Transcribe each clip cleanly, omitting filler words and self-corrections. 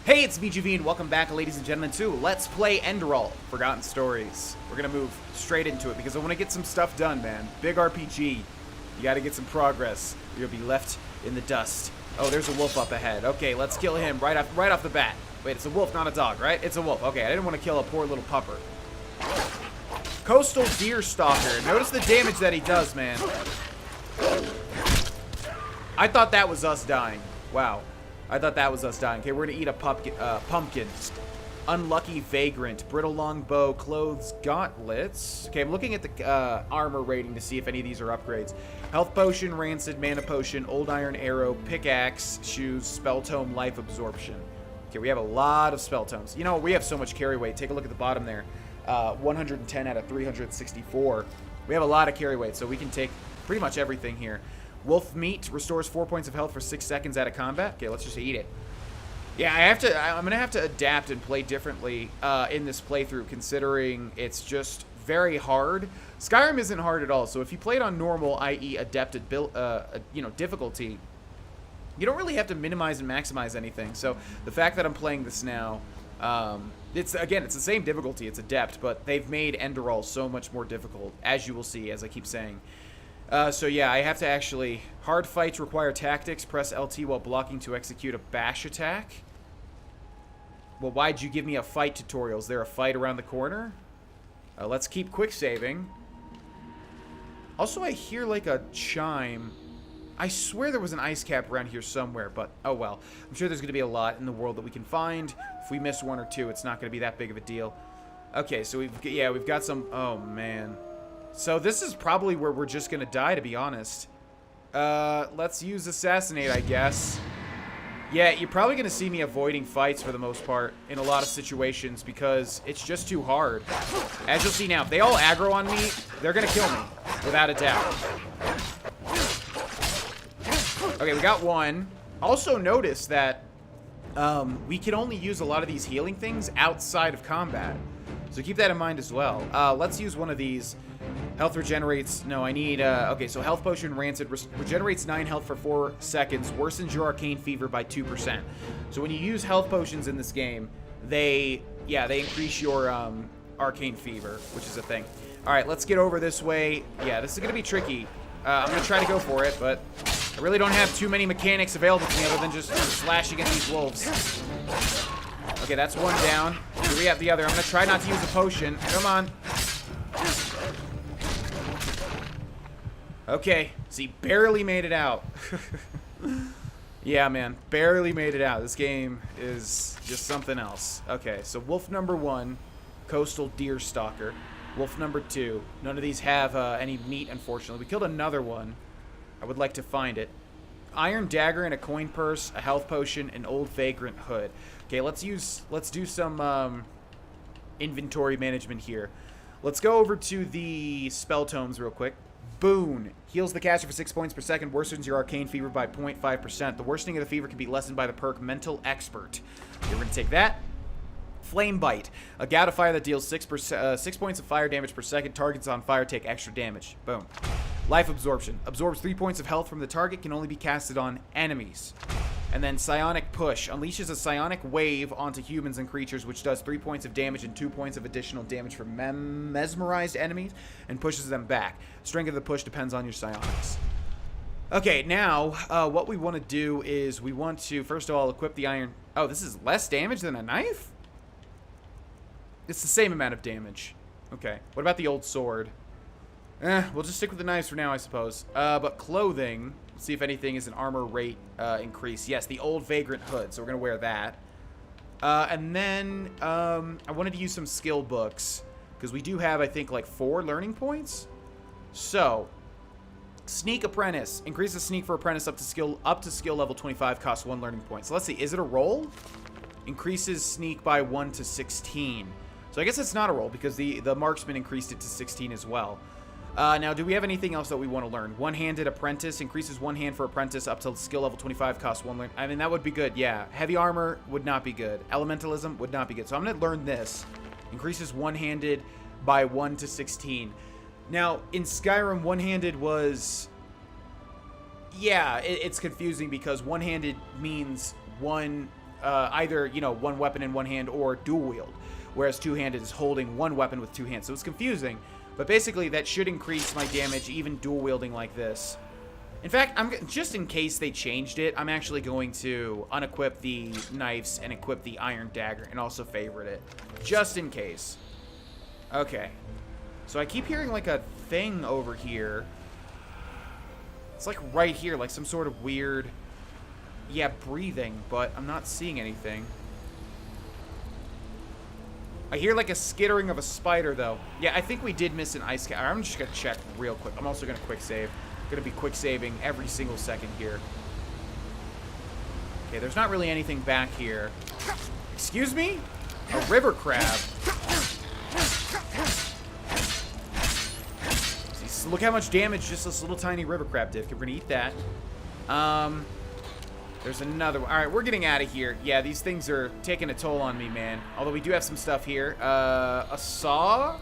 Hey, it's VGV and welcome back, ladies and gentlemen, to Let's Play Enderal, Forgotten Stories. We're gonna move straight into it because I want to get some stuff done, man. Big RPG. You gotta get some progress. You'll be left in the dust. Oh, there's a wolf up ahead. Okay, let's kill him right off the bat. Wait, it's a wolf, not a dog, right? It's a wolf. Okay, I didn't want to kill a poor little pupper. Coastal Deer Stalker. Notice the damage that he does, man. I thought that was us dying. Wow. I thought that was us dying. Okay, we're gonna eat a pumpkin. Unlucky Vagrant. Brittle Longbow. Clothes. Gauntlets. Okay, I'm looking at the armor rating to see if any of these are upgrades. Health Potion. Rancid. Mana Potion. Old Iron Arrow. Pickaxe. Shoes. Spell Tome. Life Absorption. Okay, we have a lot of spell tomes. You know, we have so much carry weight. Take a look at the bottom there. 110 out of 364. We have a lot of carry weight, so we can take pretty much everything here. Wolf Meat restores 4 points of health for 6 seconds out of combat. Okay, let's just eat it. Yeah, I'm gonna have to adapt and play differently in this playthrough, considering it's just very hard. Skyrim isn't hard at all, so if you played on normal, i.e. adapted difficulty, you don't really have to minimize and maximize anything. So the fact that I'm playing this now, it's the same difficulty, it's adept, but they've made Enderal so much more difficult, as you will see, as I keep saying. So yeah, I have to actually... Hard fights require tactics. Press LT while blocking to execute a bash attack. Well, why'd you give me a fight tutorial? Is there a fight around the corner? Let's keep quick saving. Also, I hear like a chime. I swear there was an ice cap around here somewhere, but oh well. I'm sure there's going to be a lot in the world that we can find. If we miss one or two, it's not going to be that big of a deal. Okay, so we've got some... Oh, man. So this is probably where we're just going to die, to be honest. Let's use Assassinate, I guess. Yeah, you're probably going to see me avoiding fights for the most part in a lot of situations because it's just too hard. As you'll see now, if they all aggro on me, they're going to kill me, without a doubt. Okay, we got one. Also notice that we can only use a lot of these healing things outside of combat. So keep that in mind as well. Let's use one of these. Health regenerates... No, I need... okay, so Health Potion Rancid regenerates 9 health for 4 seconds. Worsens your Arcane Fever by 2%. So when you use Health Potions in this game, they increase your Arcane Fever, which is a thing. Alright, let's get over this way. Yeah, this is going to be tricky. I'm going to try to go for it, but I really don't have too many mechanics available to me other than just slashing at these wolves. Okay, that's one down. Here we have the other. I'm going to try not to use a potion. Come on. Okay, see, barely made it out. Yeah, man, barely made it out. This game is just something else. Okay, so wolf number 1, Coastal Deer Stalker. Wolf number 2, none of these have any meat, unfortunately. We killed another one. I would like to find it. Iron Dagger and a coin purse, a health potion, an old vagrant hood. Okay, let's do some inventory management here. Let's go over to the spell tomes real quick. Boon. Heals the caster for 6 points per second. Worsens your Arcane Fever by 0.5%. The worsening of the fever can be lessened by the perk Mental Expert. Okay, we're going to take that. Flame Bite. A gout of fire that deals 6 points of fire damage per second. Targets on fire take extra damage. Boom. Life Absorption. Absorbs 3 points of health from the target. Can only be casted on enemies. And then Psionic Push. Unleashes a psionic wave onto humans and creatures, which does 3 points of damage and 2 points of additional damage for mesmerized enemies, and pushes them back. Strength of the push depends on your psionics. Okay, now, what we want to do is we want to, first of all, equip the iron... Oh, this is less damage than a knife? It's the same amount of damage. Okay, what about the old sword? We'll just stick with the knives for now, I suppose. But clothing... Let's see if anything is an armor rate increase. Yes, the old vagrant hood. So we're going to wear that. And then I wanted to use some skill books. Because we do have, I think, like 4 learning points. So, Sneak Apprentice. Increases sneak for apprentice up to skill level 25. Costs 1 learning point. So let's see. Is it a roll? Increases sneak by 1 to 16. So I guess it's not a roll. Because the marksman increased it to 16 as well. Now, do we have anything else that we want to learn? One-handed apprentice. Increases 1 hand for apprentice up to skill level 25. Costs 1 learn. I mean, that would be good. Yeah. Heavy armor would not be good. Elementalism would not be good. So I'm going to learn this. Increases one-handed by 1 to 16. Now, in Skyrim, one-handed was... Yeah, it's confusing because one-handed means one either, you know, one weapon in one hand or dual wield, whereas two-handed is holding one weapon with two hands. So it's confusing, but basically that should increase my damage even dual wielding like this. In fact, just in case they changed it, I'm actually going to unequip the knives and equip the iron dagger and also favorite it, just in case. Okay. So I keep hearing like a thing over here. It's like right here, like some sort of weird, yeah, breathing, but I'm not seeing anything. I hear like a skittering of a spider, though. Yeah, I think we did miss an ice cap. I'm just going to check real quick. I'm also going to quick save. Going to be quick saving every single second here. Okay, there's not really anything back here. Excuse me? A river crab. See, look how much damage just this little tiny river crab did. Okay, we're going to eat that. There's another one. All right, we're getting out of here. Yeah, these things are taking a toll on me, man. Although we do have some stuff here. A saw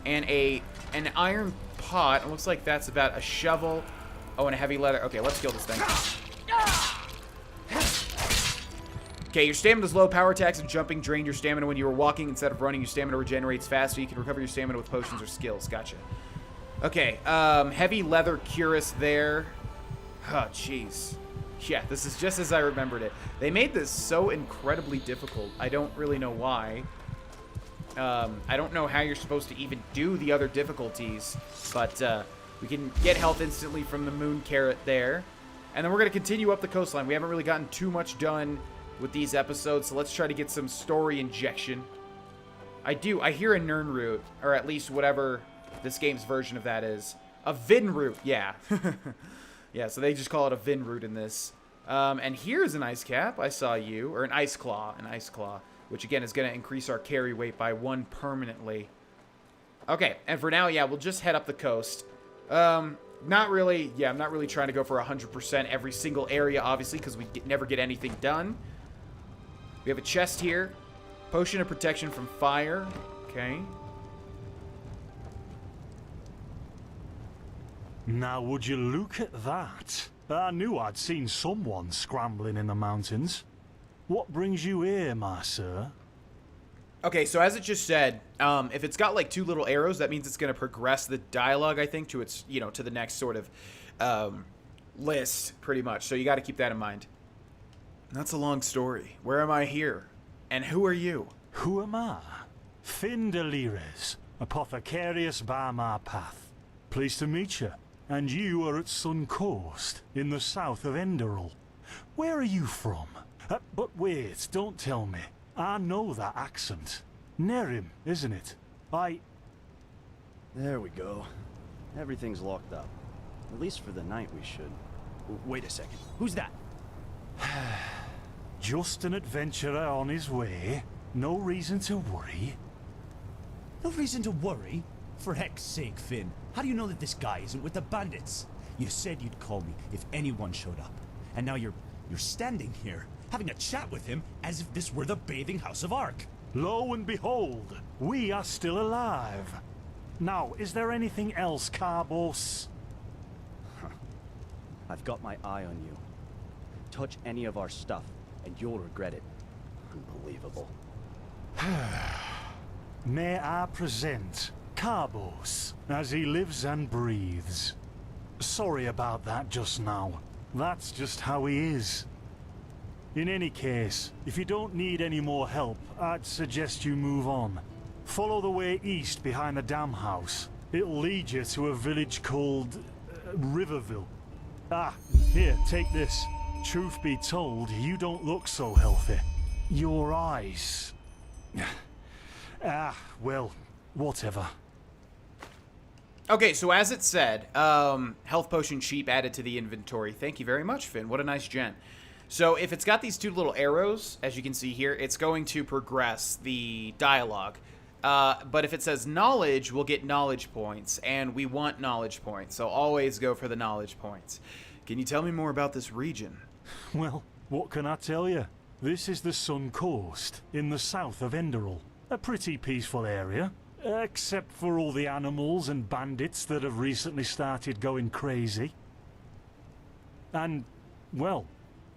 and an iron pot. It looks like that's about a shovel. Oh, and a heavy leather. Okay, let's kill this thing. Okay, your stamina's low. Power attacks and jumping drain your stamina when you are walking. Instead of running, your stamina regenerates fast, so you can recover your stamina with potions or skills. Gotcha. Okay, heavy leather cuirass there. Oh, jeez. Yeah, this is just as I remembered it. They made this so incredibly difficult. I don't really know why. I don't know how you're supposed to even do the other difficulties, but we can get health instantly from the moon carrot there. And then we're going to continue up the coastline. We haven't really gotten too much done with these episodes, so let's try to get some story injection. I hear a Nirnroot, or at least whatever this game's version of that is. A Vinroot, yeah. Yeah, so they just call it a Vinroot in this. And here's an ice cap. I saw you. Or an ice claw. An ice claw. Which, again, is going to increase our carry weight by 1 permanently. Okay, and for now, yeah, we'll just head up the coast. Not really, yeah, I'm not really trying to go for 100% every single area, obviously, because we never get anything done. We have a chest here. Potion of protection from fire. Okay. Now, would you look at that? I knew I'd seen someone scrambling in the mountains. What brings you here, my sir? Okay, so as it just said, if it's got like 2 little arrows, that means it's going to progress the dialogue, I think, to its, you know, to the next sort of list, pretty much. So you got to keep that in mind. That's a long story. Where am I here? And who are you? Who am I? Findelires, Apothecaries by my path. Pleased to meet you. And you are at Sun Coast, in the south of Enderal. Where are you from? But wait, don't tell me. I know that accent. Nerim, isn't it? There we go. Everything's locked up. At least for the night we should. Wait a second. Who's that? Just an adventurer on his way. No reason to worry. No reason to worry? For heck's sake, Finn. How do you know that this guy isn't with the bandits? You said you'd call me if anyone showed up. And now you're standing here, having a chat with him as if this were the bathing house of Ark. Lo and behold, we are still alive. Now, is there anything else, Carbos? I've got my eye on you. Touch any of our stuff, and you'll regret it. Unbelievable. May I present Carbos, as he lives and breathes. Sorry about that just now. That's just how he is. In any case, if you don't need any more help, I'd suggest you move on. Follow the way east behind the dam house. It'll lead you to a village called Riverville. Ah, here, take this. Truth be told, you don't look so healthy. Your eyes... well, whatever. Okay, so as it said, health potion cheap added to the inventory. Thank you very much, Finn. What a nice gent. So if it's got these 2 little arrows, as you can see here, it's going to progress the dialogue. But if it says knowledge, we'll get knowledge points, and we want knowledge points, so always go for the knowledge points. Can you tell me more about this region? Well, what can I tell you? This is the Sun Coast, in the south of Enderal. A pretty peaceful area, except for all the animals and bandits that have recently started going crazy. And, well,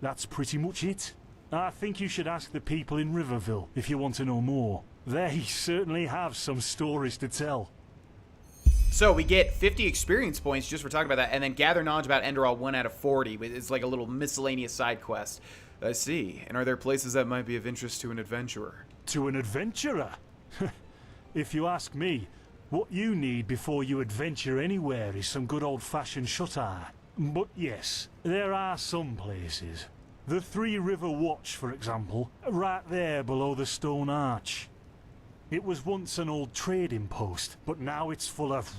that's pretty much it. I think you should ask the people in Riverville if you want to know more. They certainly have some stories to tell. So we get 50 experience points just for talking about that, and then gather knowledge about Enderal 1 out of 40. It's like a little miscellaneous side quest. I see. And are there places that might be of interest to an adventurer? To an adventurer? If you ask me, what you need before you adventure anywhere is some good old-fashioned shut-eye. But yes, there are some places. The Three River Watch, for example, right there below the stone arch. It was once an old trading post, but now it's full of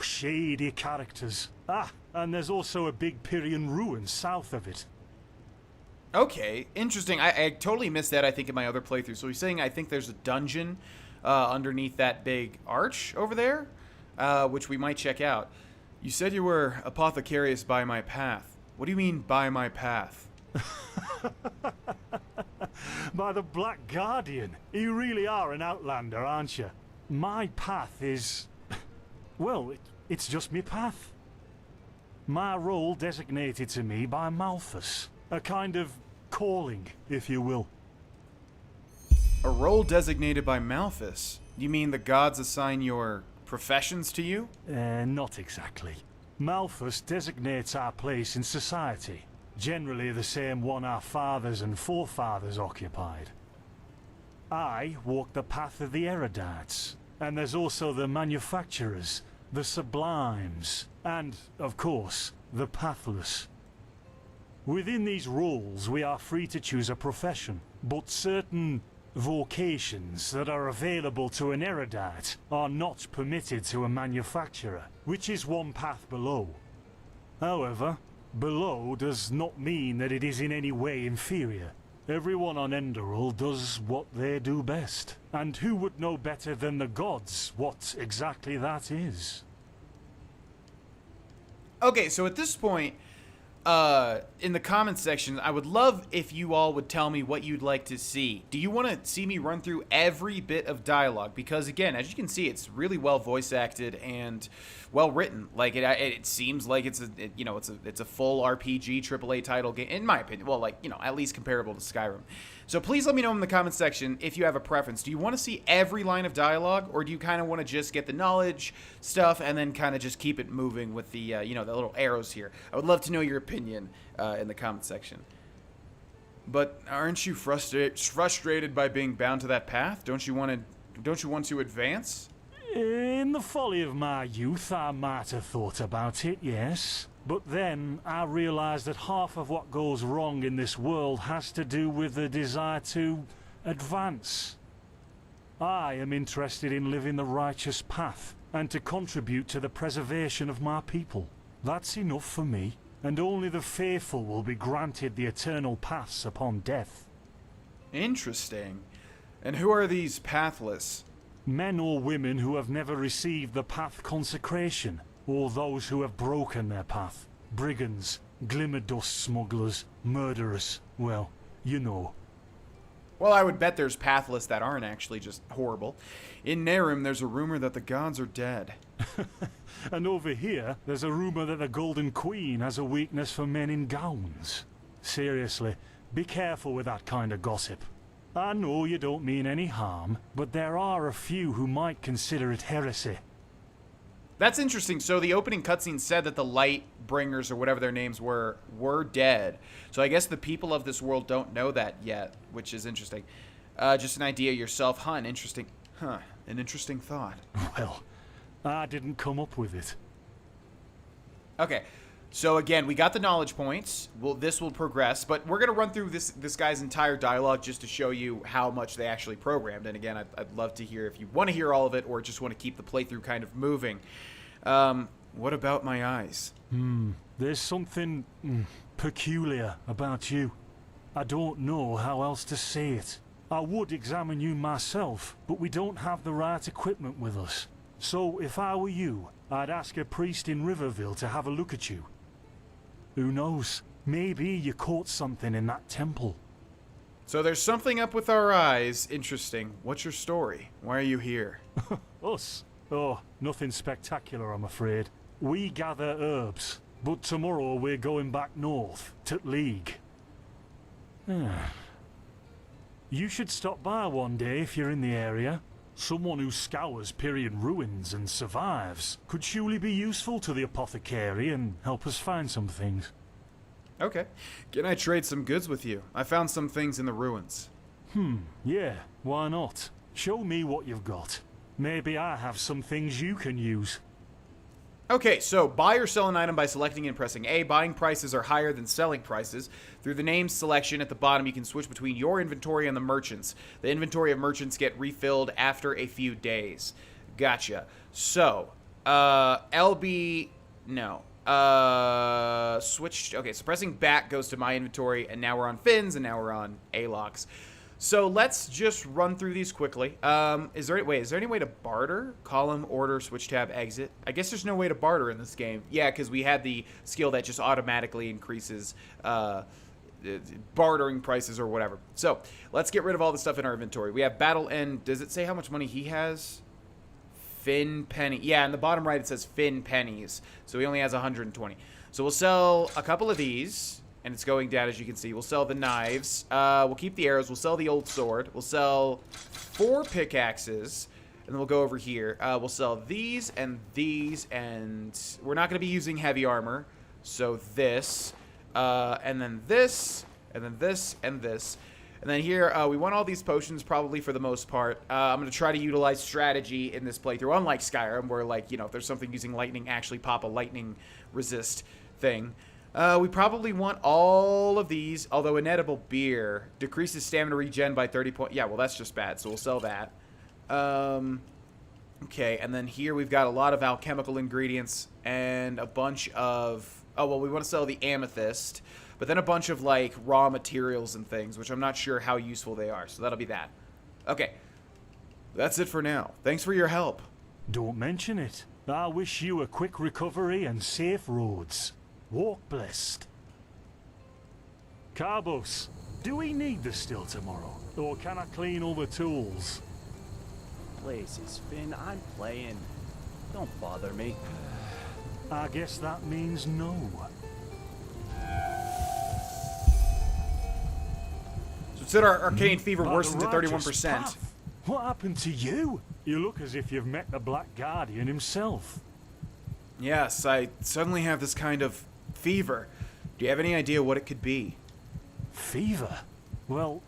shady characters. Ah, and there's also a big Pyrian ruin south of it. Okay, interesting. I totally missed that, I think, in my other playthrough. So he's saying I think there's a dungeon underneath that big arch over there, which we might check out. You said you were Apothecaries by my path. What do you mean, by my path? By the Black Guardian. You really are an outlander, aren't you? My path is... well, it's just me path. My role designated to me by Malthus. A kind of calling, if you will. A role designated by Malthus? You mean the gods assign your professions to you? Not exactly. Malthus designates our place in society. Generally the same one our fathers and forefathers occupied. I walk the path of the erudites, and there's also the manufacturers, the sublimes, and, of course, the pathless. Within these roles we are free to choose a profession, but certain vocations that are available to an erudite are not permitted to a manufacturer, which is one path below. However, below does not mean that it is in any way inferior. Everyone on Enderal does what they do best. And who would know better than the gods what exactly that is? Okay, so at this point, in the comments section, I would love if you all would tell me what you'd like to see. Do you want to see me run through every bit of dialogue? Because again, as you can see, it's really well voice acted and well written. Like it seems like it's a full RPG AAA title game, in my opinion. Well, like, at least comparable to Skyrim. So please let me know in the comments section if you have a preference. Do you want to see every line of dialogue, or do you kind of want to just get the knowledge stuff and then kind of just keep it moving with the the little arrows here? I would love to know your opinion in the comment section. But aren't you frustrated by being bound to that path? Don't you want to advance? In the folly of my youth, I might have thought about it, yes. But then I realized that half of what goes wrong in this world has to do with the desire to advance. I am interested in living the righteous path and to contribute to the preservation of my people. That's enough for me, and only the faithful will be granted the eternal paths upon death. Interesting. And who are these pathless? Men or women who have never received the path consecration, or those who have broken their path. Brigands, glimmer dust smugglers, murderers. Well, you know. Well, I would bet there's pathless that aren't actually just horrible. In Narum, there's a rumor that the gods are dead. And over here, there's a rumor that the Golden Queen has a weakness for men in gowns. Seriously, be careful with that kind of gossip. I know you don't mean any harm, but there are a few who might consider it heresy. That's interesting. So the opening cutscene said that the Lightbringers, or whatever their names were dead. So I guess the people of this world don't know that yet, which is interesting. Just an idea yourself, huh? An interesting thought. Well, I didn't come up with it. Okay. So again, we got the knowledge points. Well, this will progress, but we're gonna run through this guy's entire dialogue just to show you how much they actually programmed. And again, I'd love to hear if you want to hear all of it or just want to keep the playthrough kind of moving. What about my eyes? There's something peculiar about you. I don't know how else to say it. I would examine you myself, but we don't have the right equipment with us. So if I were you, I'd ask a priest in Riverville to have a look at you. Who knows? Maybe you caught something in that temple. So there's something up with our eyes. Interesting. What's your story? Why are you here? Us? Oh, nothing spectacular, I'm afraid. We gather herbs, but tomorrow we're going back north, to League. You should stop by one day if you're in the area. Someone who scours Pyrian ruins and survives could surely be useful to the Apothecary and help us find some things. Okay. Can I trade some goods with you? I found some things in the ruins. Yeah, why not? Show me what you've got. Maybe I have some things you can use. Okay, so buy or sell an item by selecting and pressing A. Buying prices are higher than selling prices. Through the name selection at the bottom, you can switch between your inventory and the merchants. The inventory of merchants get refilled after a few days. Gotcha. So, LB... No. Switch... Okay, so pressing back goes to my inventory, and now we're on Finn's, and now we're on Aloc's. So let's just run through these quickly. Is there any way to barter? Column, order, switch tab, exit. I guess there's no way to barter in this game. Yeah, because we had the skill that just automatically increases bartering prices or whatever. So let's get rid of all the stuff in our inventory. We have Battle End. Does it say how much money he has? Finn penny. Yeah, in the bottom right it says Finn pennies. So he only has 120. So we'll sell a couple of these. And it's going down, as you can see. We'll sell the knives. We'll keep the arrows. We'll sell the old sword. We'll sell 4 pickaxes. And then we'll go over here. We'll sell these. And we're not going to be using heavy armor. So this. And then this. And then this. And this. And then here, we want all these potions probably for the most part. I'm going to try to utilize strategy in this playthrough. Unlike Skyrim, where, like, you know, if there's something using lightning, actually pop a lightning resist thing. We probably want all of these, although inedible beer decreases stamina regen by 30 points. Yeah, well, that's just bad, so we'll sell that. Okay, and then here we've got a lot of alchemical ingredients and a bunch of... Oh, well, we want to sell the amethyst, but then a bunch of, like, raw materials and things, which I'm not sure how useful they are, so that'll be that. Okay, that's it for now. Thanks for your help. Don't mention it. I wish you a quick recovery and safe roads. Walk blessed. Carbos, do we need the still tomorrow? Or can I clean all the tools? Places, Finn, I'm playing. Don't bother me. I guess that means no. So it said our arcane fever By worsened to the righteous 31%. path. What happened to you? You look as if you've met the Black Guardian himself. Yes, I suddenly have this kind of fever. Do you have any idea what it could be? Fever? Well,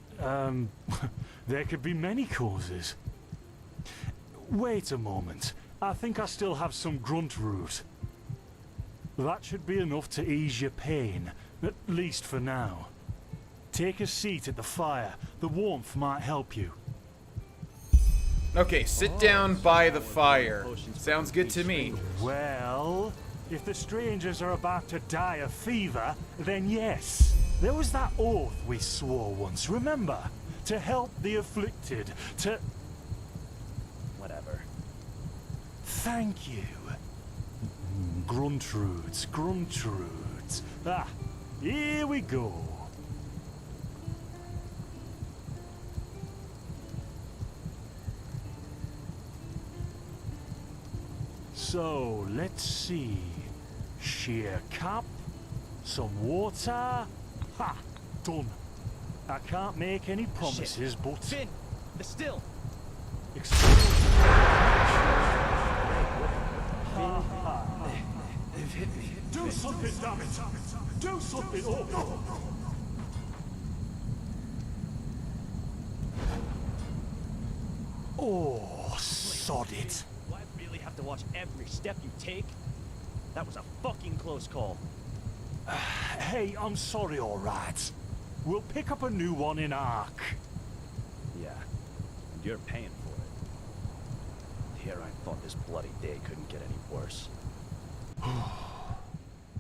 there could be many causes. Wait a moment. I think I still have some grunt root. That should be enough to ease your pain, at least for now. Take a seat at the fire. The warmth might help you. Okay, sit down by the fire. Sounds good to me. Well, if the strangers are about to die of fever, then yes. There was that oath we swore once, remember? To help the afflicted, to... Whatever. Thank you. Gruntrudes, Gruntrudes. Ah, here we go. So, let's see. Sheer cup, some water. Ha! Done. I can't make any promises, Shit. but... Finn, the still. Do something, damn it! Do something! Oh. Oh, sod it. Do I really have to watch every step you take? That was a fucking close call. Hey, I'm sorry, alright. We'll pick up a new one in Ark. Yeah, and you're paying for it. Here I thought this bloody day couldn't get any worse.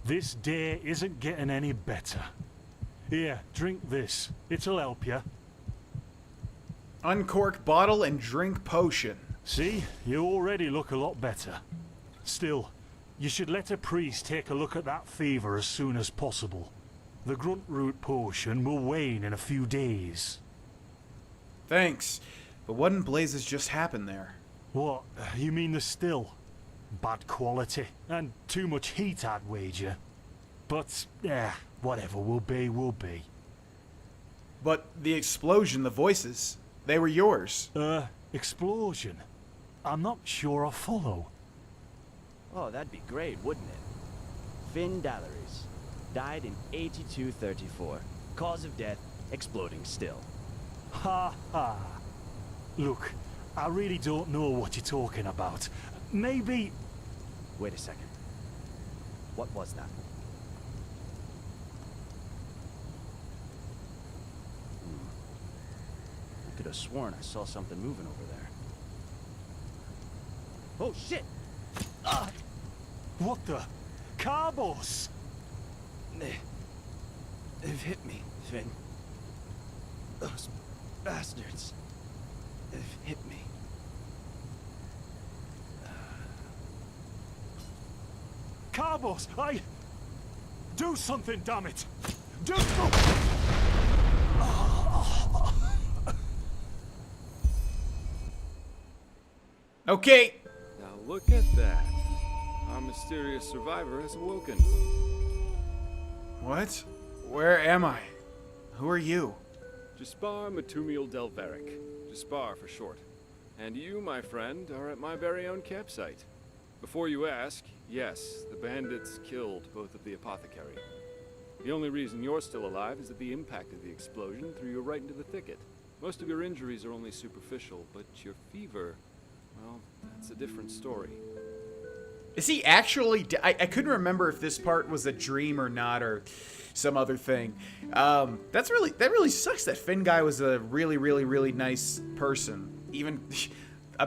This day isn't getting any better. Here, drink this. It'll help you. Uncork bottle and drink potion. See? You already look a lot better. Still, you should let a priest take a look at that fever as soon as possible. The grunt root potion will wane in a few days. Thanks. But what in blazes just happened there? What? You mean the still? Bad quality. And too much heat, I'd wager. But, whatever will be, will be. But the explosion, the voices, they were yours. Explosion? I'm not sure I follow. Oh, that'd be great, wouldn't it? Finn Dalaries. Died in 8234. Cause of death, exploding still. Ha ha. Look, I really don't know what you're talking about. Maybe... Wait a second. What was that? I could have sworn I saw something moving over there. Oh, shit! What the? Carbos! They've hit me, Finn. Those bastards. They've hit me. Carbos, do something, damn it! Do... Okay. Now look at that. Our mysterious survivor has awoken. What? Where am I? Who are you? Despar Matumiel Delveric. Despar for short. And you, my friend, are at my very own campsite. Before you ask, yes, the bandits killed both of the Apothecary. The only reason you're still alive is that the impact of the explosion threw you right into the thicket. Most of your injuries are only superficial, but your fever, well, that's a different story. Is he actually... I couldn't remember if this part was a dream or not, or some other thing. That really sucks that Finn guy was a really nice person. Even...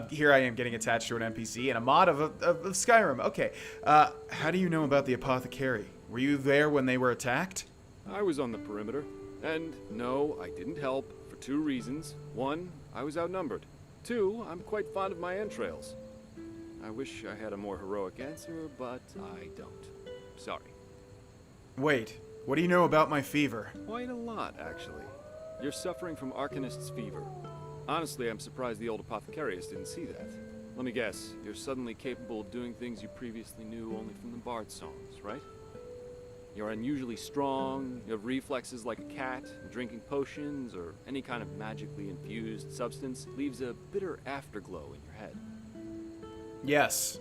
here I am getting attached to an NPC and a mod of Skyrim. Okay. How do you know about the Apothecary? Were you there when they were attacked? I was on the perimeter, and no, I didn't help for two reasons. One, I was outnumbered. Two, I'm quite fond of my entrails. I wish I had a more heroic answer, but I don't. Sorry. Wait, what do you know about my fever? Quite a lot, actually. You're suffering from Arcanist's fever. Honestly, I'm surprised the old Apothecarius didn't see that. Let me guess, you're suddenly capable of doing things you previously knew only from the Bard songs, right? You're unusually strong, you have reflexes like a cat, and drinking potions or any kind of magically infused substance leaves a bitter afterglow in your head. Yes.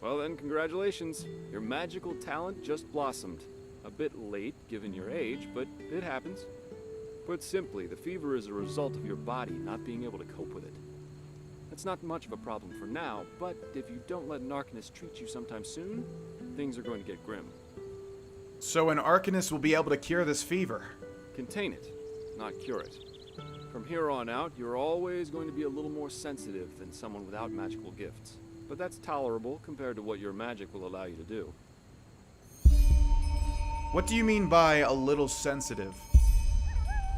Well then, congratulations. Your magical talent just blossomed. A bit late, given your age, but it happens. Put simply, the fever is a result of your body not being able to cope with it. It's not much of a problem for now, but if you don't let an Arcanist treat you sometime soon, things are going to get grim. So an Arcanist will be able to cure this fever? Contain it, not cure it. From here on out, you're always going to be a little more sensitive than someone without magical gifts. But that's tolerable compared to what your magic will allow you to do. What do you mean by a little sensitive?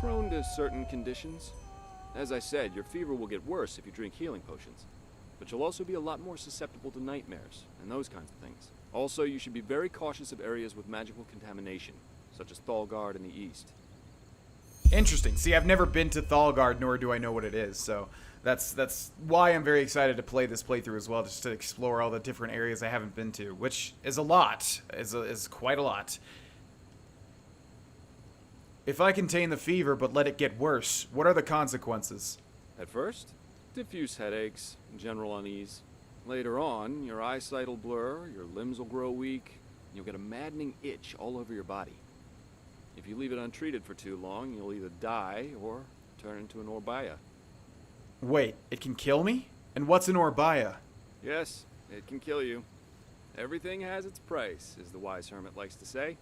Prone to certain conditions. As I said, your fever will get worse if you drink healing potions. But you'll also be a lot more susceptible to nightmares and those kinds of things. Also, you should be very cautious of areas with magical contamination, such as Thalgard in the east. Interesting. See, I've never been to Thalgard, nor do I know what it is, so that's why I'm very excited to play this playthrough as well, just to explore all the different areas I haven't been to, which is a lot, is quite a lot. If I contain the fever but let it get worse, what are the consequences? At first, diffuse headaches, general unease. Later on, your eyesight will blur, your limbs will grow weak, and you'll get a maddening itch all over your body. If you leave it untreated for too long, you'll either die or turn into an Orbaya. Wait, it can kill me? And what's an Orbaya? Yes, it can kill you. Everything has its price, as the wise hermit likes to say.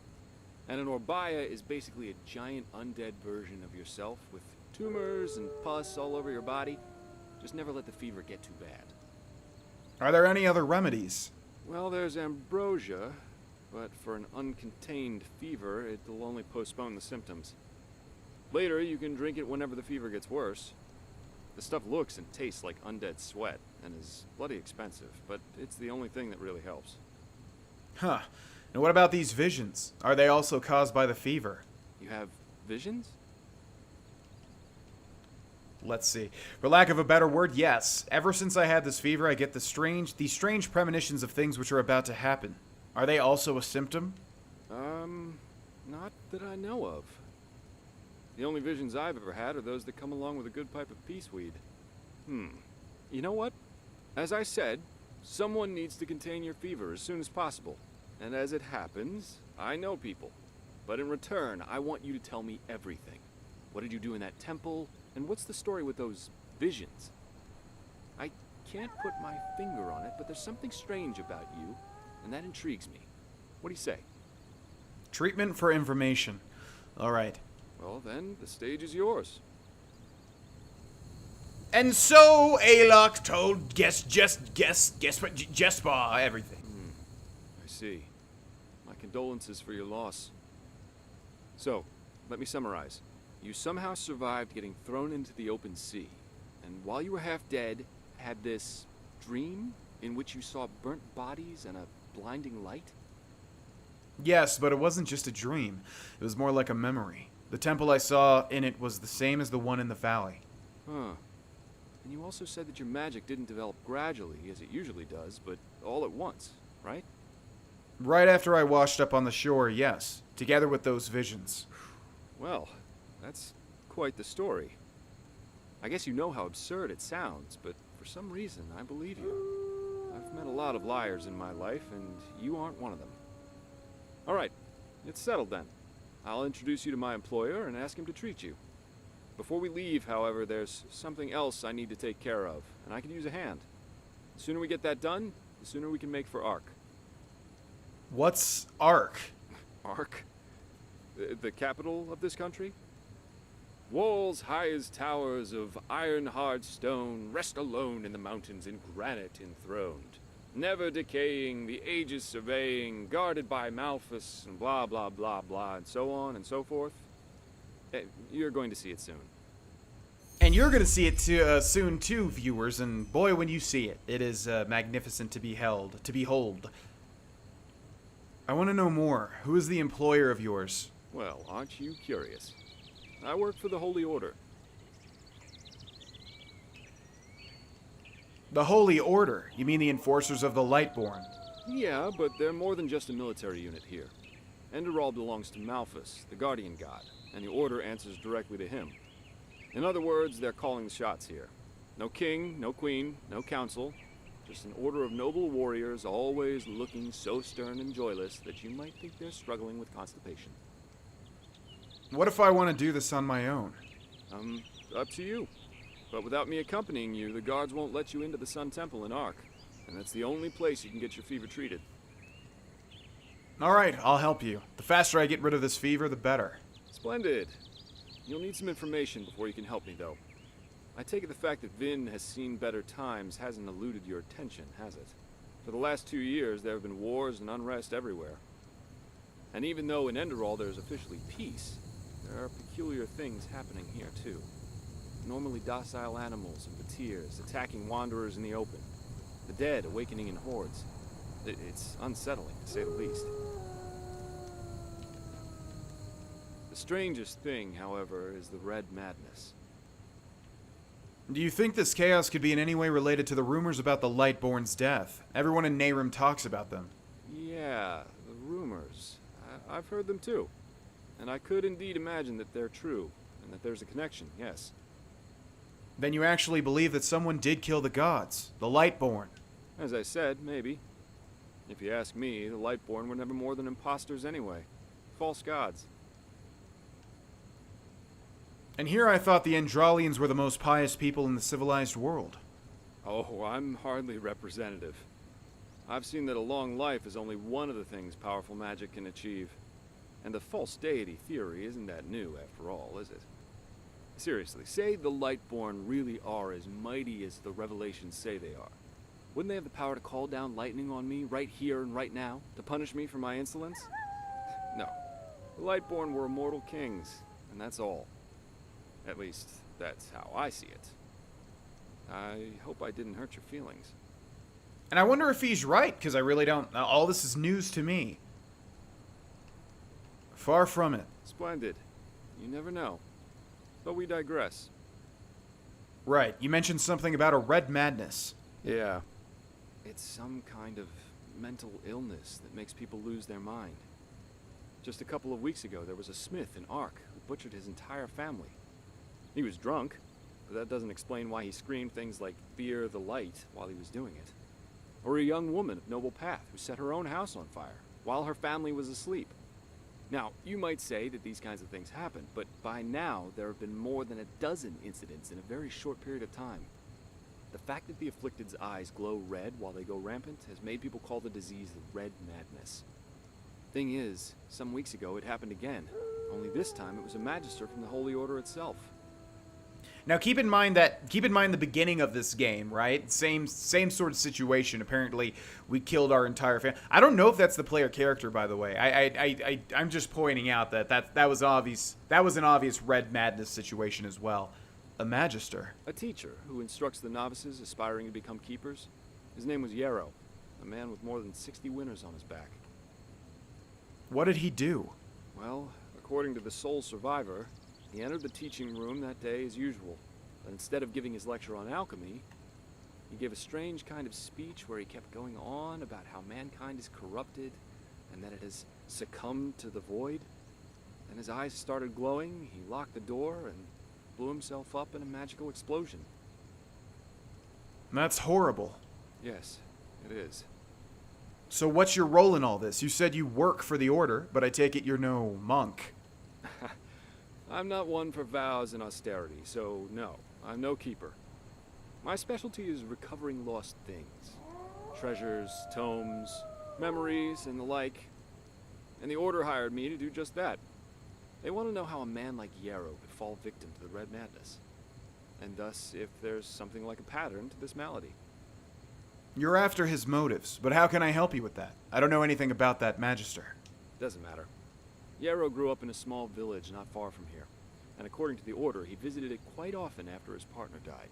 And an Orbaya is basically a giant undead version of yourself with tumors and pus all over your body. Just never let the fever get too bad. Are there any other remedies? Well, there's ambrosia, but for an uncontained fever, it'll only postpone the symptoms. Later, you can drink it whenever the fever gets worse. The stuff looks and tastes like undead sweat, and is bloody expensive, but it's the only thing that really helps. Huh. And what about these visions? Are they also caused by the fever? You have visions? Let's see. For lack of a better word, yes. Ever since I had this fever, I get these strange premonitions of things which are about to happen. Are they also a symptom? Not that I know of. The only visions I've ever had are those that come along with a good pipe of peaceweed. You know what? As I said, someone needs to contain your fever as soon as possible. And as it happens, I know people. But in return, I want you to tell me everything. What did you do in that temple? And what's the story with those visions? I can't put my finger on it, but there's something strange about you, and that intrigues me. What do you say? Treatment for information. All right. Well, then, the stage is yours. And so Aloc told Despar everything. I see. My condolences for your loss. So, let me summarize. You somehow survived getting thrown into the open sea, and while you were half dead, had this dream in which you saw burnt bodies and a blinding light? Yes, but it wasn't just a dream. It was more like a memory. The temple I saw in it was the same as the one in the valley. Huh. And you also said that your magic didn't develop gradually, as it usually does, but all at once, right? Right after I washed up on the shore, yes. Together with those visions. Well, that's quite the story. I guess you know how absurd it sounds, but for some reason, I believe you. I've met a lot of liars in my life, and you aren't one of them. All right, it's settled then. I'll introduce you to my employer and ask him to treat you. Before we leave, however, there's something else I need to take care of, and I could use a hand. The sooner we get that done, the sooner we can make for Ark. What's Ark? Ark? The capital of this country? Walls high as towers of iron-hard stone rest alone in the mountains in granite enthroned, never decaying, the ages surveying, guarded by Malphus, and blah, blah, blah, blah, and so on and so forth. You're going to see it soon. And you're going to see it soon too, viewers, and boy, when you see it, it is magnificent to behold. I want to know more. Who is the employer of yours? Well, aren't you curious? I work for the Holy Order. The Holy Order? You mean the enforcers of the Lightborn? Yeah, but they're more than just a military unit here. Enderal belongs to Malphus, the guardian god, and the Order answers directly to him. In other words, they're calling the shots here. No king, no queen, no council. Just an order of noble warriors, always looking so stern and joyless that you might think they're struggling with constipation. What if I want to do this on my own? Up to you. But without me accompanying you, the guards won't let you into the Sun Temple in Ark. And that's the only place you can get your fever treated. Alright, I'll help you. The faster I get rid of this fever, the better. Splendid. You'll need some information before you can help me, though. I take it the fact that Vin has seen better times hasn't eluded your attention, has it? For the last 2 years, there have been wars and unrest everywhere. And even though in Enderal there's officially peace, there are peculiar things happening here, too. Normally docile animals and Vatirs attacking wanderers in the open. The dead awakening in hordes. It's unsettling, to say the least. The strangest thing, however, is the Red Madness. Do you think this chaos could be in any way related to the rumors about the Lightborn's death? Everyone in Nehrim talks about them. Yeah, the rumors. I've heard them too. And I could indeed imagine that they're true, and that there's a connection, yes. Then you actually believe that someone did kill the gods, the Lightborn? As I said, maybe. If you ask me, the Lightborn were never more than imposters anyway. False gods. And here I thought the Endralians were the most pious people in the civilized world. Oh, I'm hardly representative. I've seen that a long life is only one of the things powerful magic can achieve. And the false deity theory isn't that new, after all, is it? Seriously, say the Lightborn really are as mighty as the revelations say they are. Wouldn't they have the power to call down lightning on me right here and right now, to punish me for my insolence? No. The Lightborn were immortal kings, and that's all. At least, that's how I see it. I hope I didn't hurt your feelings. And I wonder if he's right, because I really don't... All this is news to me. Far from it. Splendid. You never know. But we digress. Right, you mentioned something about a red madness. Yeah. It's some kind of mental illness that makes people lose their mind. Just a couple of weeks ago, there was a smith in Ark who had butchered his entire family. He was drunk, but that doesn't explain why he screamed things like "Fear the light" while he was doing it. Or a young woman of noble path who set her own house on fire while her family was asleep. Now, you might say that these kinds of things happen, but by now there have been more than a dozen incidents in a very short period of time. The fact that the afflicted's eyes glow red while they go rampant has made people call the disease the Red Madness. Thing is, some weeks ago it happened again, only this time it was a magister from the Holy Order itself. Now keep in mind the beginning of this game, right? Same sort of situation. Apparently, we killed our entire family. I don't know if that's the player character, by the way. I'm just pointing out that was obvious. That was an obvious Red Madness situation as well. A magister. A teacher who instructs the novices aspiring to become keepers. His name was Yarrow, a man with more than 60 winters on his back. What did he do? Well, according to the sole survivor, he entered the teaching room that day as usual, but instead of giving his lecture on alchemy, he gave a strange kind of speech where he kept going on about how mankind is corrupted and that it has succumbed to the void. Then his eyes started glowing, he locked the door, and blew himself up in a magical explosion. That's horrible. Yes, it is. So what's your role in all this? You said you work for the Order, but I take it you're no monk. I'm not one for vows and austerity, so no, I'm no keeper. My specialty is recovering lost things. Treasures, tomes, memories, and the like. And the Order hired me to do just that. They want to know how a man like Yarrow could fall victim to the Red Madness. And thus, if there's something like a pattern to this malady. You're after his motives, but how can I help you with that? I don't know anything about that magister. Doesn't matter. Yarrow grew up in a small village not far from here, and according to the Order, he visited it quite often after his partner died.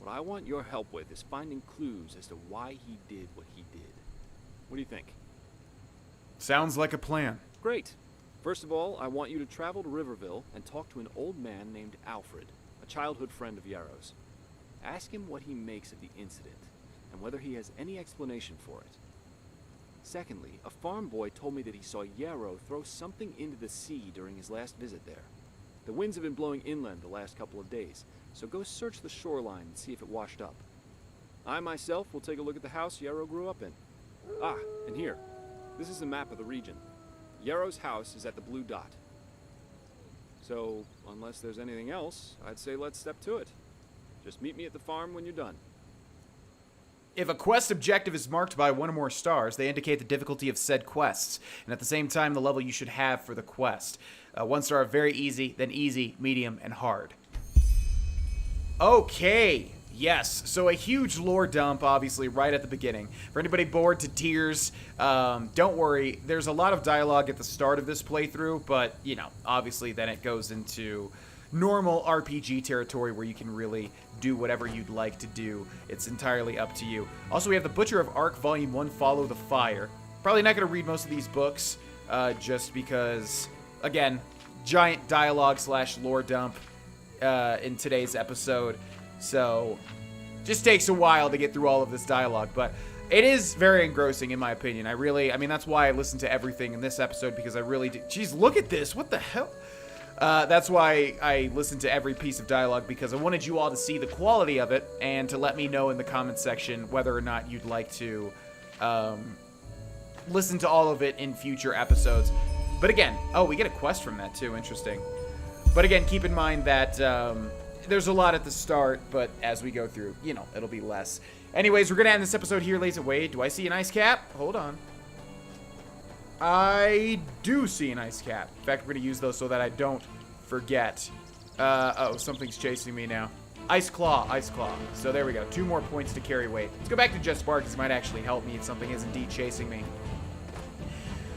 What I want your help with is finding clues as to why he did what he did. What do you think? Sounds like a plan. Great. First of all, I want you to travel to Riverville and talk to an old man named Alfred, a childhood friend of Yarrow's. Ask him what he makes of the incident, and whether he has any explanation for it. Secondly, a farm boy told me that he saw Yarrow throw something into the sea during his last visit there. The winds have been blowing inland the last couple of days, so go search the shoreline and see if it washed up. I myself will take a look at the house Yarrow grew up in. Ah, and here. This is a map of the region. Yarrow's house is at the blue dot. So, unless there's anything else, I'd say let's step to it. Just meet me at the farm when you're done. If a quest objective is marked by one or more stars, they indicate the difficulty of said quests, and at the same time the level you should have for the quest. 1 star of very easy, then easy, medium, and hard. Okay, yes, so a huge lore dump, obviously, right at the beginning. For anybody bored to tears, don't worry, there's a lot of dialogue at the start of this playthrough, but, you know, obviously then it goes into normal RPG territory where you can really do whatever you'd like to do. It's entirely up to you. Also, we have The Butcher of Ark Volume 1, Follow the Fire. Probably not going to read most of these books, just because, again, giant dialogue slash lore dump in today's episode. So, just takes a while to get through all of this dialogue, but it is very engrossing in my opinion. I mean, that's why I listen to everything in this episode, because I really do. Jeez, look at this. What the hell? That's why I listened to every piece of dialogue, because I wanted you all to see the quality of it and to let me know in the comment section whether or not you'd like to listen to all of it in future episodes. But again, oh, we get a quest from that too. Interesting. But again, keep in mind that there's a lot at the start, but as we go through, you know, it'll be less. Anyways, we're going to end this episode here, ladies. Wait, do I see an ice cap? Hold on. I do see an ice cap. In fact, we're going to use those so that I don't forget. Oh, something's chasing me now. Ice Claw, Ice Claw. So there we go. 2 more points to carry weight. Let's go back to Despar, because it might actually help me if something is indeed chasing me.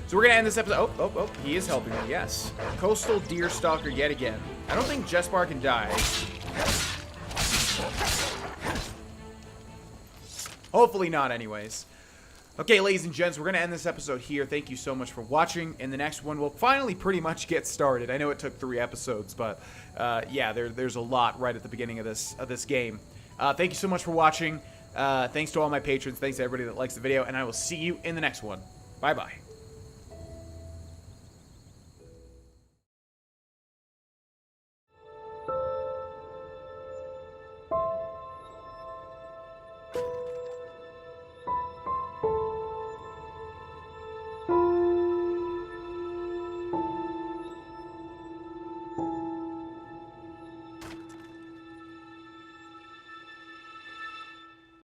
So we're going to end this episode. Oh, he is helping me, yes. Coastal Deer Stalker yet again. I don't think Despar can die. Hopefully not, anyways. Okay, ladies and gents, we're going to end this episode here. Thank you so much for watching. In the next one, we'll finally pretty much get started. I know it took 3 episodes, but yeah, there's a lot right at the beginning of this game. Thank you so much for watching. Thanks to all my patrons. Thanks to everybody that likes the video, and I will see you in the next one. Bye-bye.